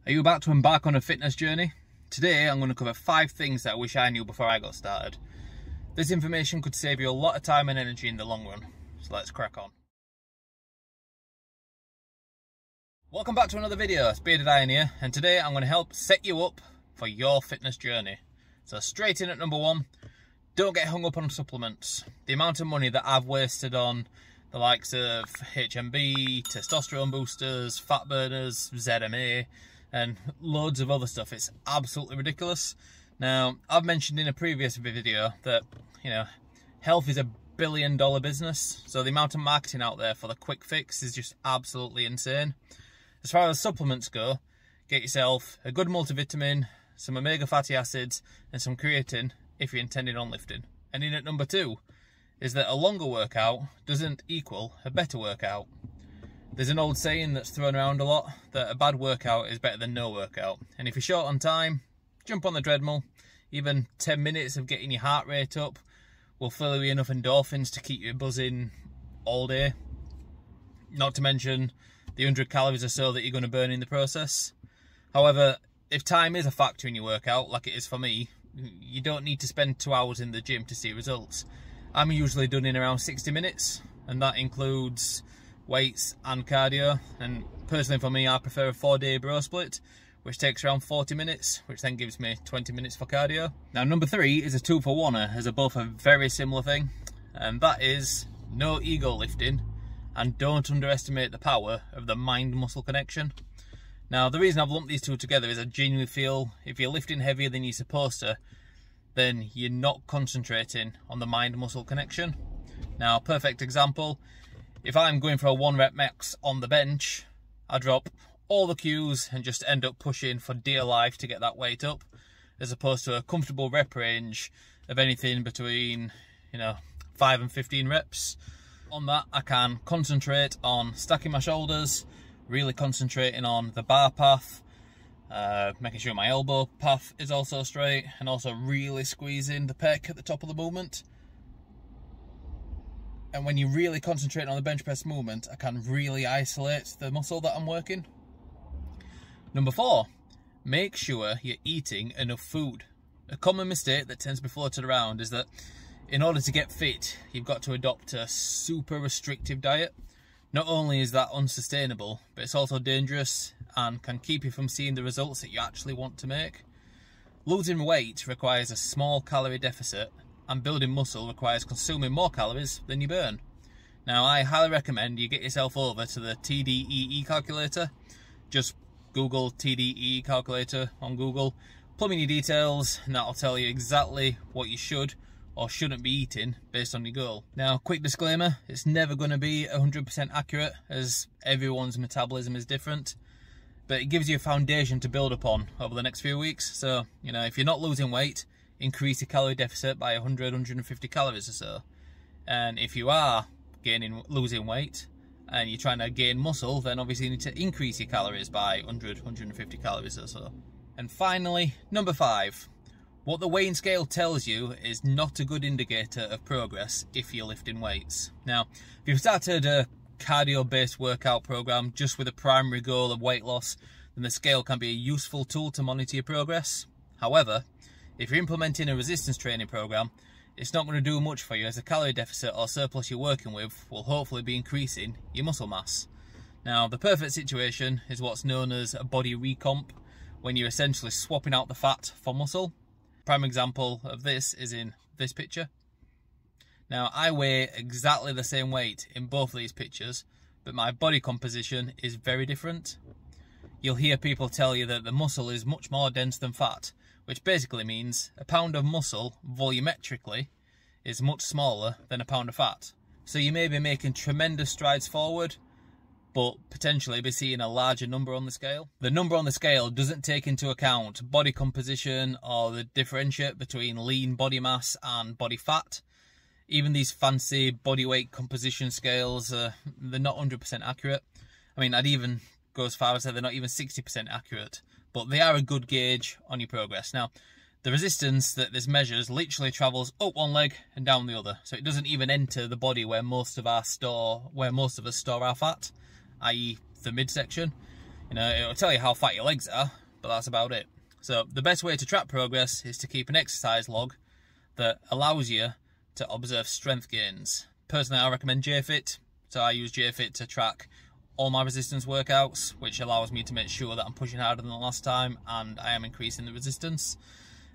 Are you about to embark on a fitness journey? Today I'm going to cover 5 things that I wish I knew before I got started. This information could save you a lot of time and energy in the long run, so let's crack on. Welcome back to another video, it's Bearded Iron here, and today I'm going to help set you up for your fitness journey. So straight in at number 1, don't get hung up on supplements. The amount of money that I've wasted on the likes of HMB, testosterone boosters, fat burners, ZMA, and loads of other stuff, it's absolutely ridiculous. Now, I've mentioned in a previous video that, health is a billion-dollar business, so the amount of marketing out there for the quick fix is just absolutely insane. As far as supplements go, get yourself a good multivitamin, some omega fatty acids, and some creatine if you're intending on lifting. And in at number 2 is that a longer workout doesn't equal a better workout. There's an old saying that's thrown around a lot, that a bad workout is better than no workout. And if you're short on time, jump on the treadmill. Even 10 minutes of getting your heart rate up will fill you enough endorphins to keep you buzzing all day. Not to mention the 100 calories or so that you're going to burn in the process. However, if time is a factor in your workout, like it is for me, you don't need to spend 2 hours in the gym to see results. I'm usually done in around 60 minutes, and that includes weights and cardio. And personally for me, I prefer a 4-day bro split, which takes around 40 minutes, which then gives me 20 minutes for cardio. Now number 3 is a 2-for-1er, as they're both a very similar thing, and that is no ego lifting, and don't underestimate the power of the mind-muscle connection. Now the reason I've lumped these two together is I genuinely feel if you're lifting heavier than you're supposed to, then you're not concentrating on the mind-muscle connection. Now, perfect example, if I'm going for a 1 rep max on the bench, I drop all the cues and just end up pushing for dear life to get that weight up, as opposed to a comfortable rep range of anything between 5 and 15 reps. On that, I can concentrate on stacking my shoulders, really concentrating on the bar path, making sure my elbow path is also straight, and also really squeezing the pec at the top of the movement. And when you really concentrate on the bench press movement, I can really isolate the muscle that I'm working. Number 4, make sure you're eating enough food. A common mistake that tends to be floated around is that in order to get fit, you've got to adopt a super restrictive diet. Not only is that unsustainable, but it's also dangerous and can keep you from seeing the results that you actually want to make. Losing weight requires a small calorie deficit, and building muscle requires consuming more calories than you burn. Now, I highly recommend you get yourself over to the TDEE calculator. Just Google TDEE calculator on Google, plug in your details, and that'll tell you exactly what you should or shouldn't be eating based on your goal. Now, quick disclaimer, it's never going to be 100% accurate, as everyone's metabolism is different, but it gives you a foundation to build upon over the next few weeks. So, if you're not losing weight, increase your calorie deficit by 100-150 calories or so. And if you are losing weight and you're trying to gain muscle, then obviously you need to increase your calories by 100-150 calories or so. And finally, number 5. What the weighing scale tells you is not a good indicator of progress if you're lifting weights. Now, if you've started a cardio-based workout program just with a primary goal of weight loss, then the scale can be a useful tool to monitor your progress. However, if you're implementing a resistance training program, it's not going to do much for you, as the calorie deficit or surplus you're working with will hopefully be increasing your muscle mass. Now, the perfect situation is what's known as a body recomp, when you're essentially swapping out the fat for muscle. Prime example of this is in this picture. Now, I weigh exactly the same weight in both of these pictures, but my body composition is very different. You'll hear people tell you that the muscle is much more dense than fat, which basically means a pound of muscle volumetrically is much smaller than a pound of fat. So you may be making tremendous strides forward, but potentially be seeing a larger number on the scale. The number on the scale doesn't take into account body composition or the differentiate between lean body mass and body fat. Even these fancy body weight composition scales, they're not 100% accurate. I mean, I'd even go as far as say they're not even 60% accurate, but they are a good gauge on your progress. Now, the resistance that this measures literally travels up one leg and down the other, so it doesn't even enter the body where most of us store our fat, i.e. the midsection. You know, it'll tell you how fat your legs are, but that's about it. So the best way to track progress is to keep an exercise log that allows you to observe strength gains. Personally, I recommend JFit. So I use JFit to track all my resistance workouts, which allows me to make sure that I'm pushing harder than the last time and I am increasing the resistance.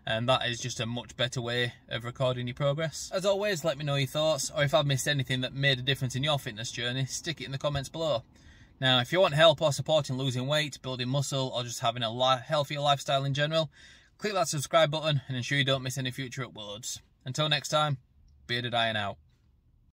And that is just a much better way of recording your progress. As always, let me know your thoughts, or if I've missed anything that made a difference in your fitness journey, stick it in the comments below. Now, if you want help or support in losing weight, building muscle, or just having a healthier lifestyle in general, click that subscribe button and ensure you don't miss any future uploads. Until next time, Bearded Iron out.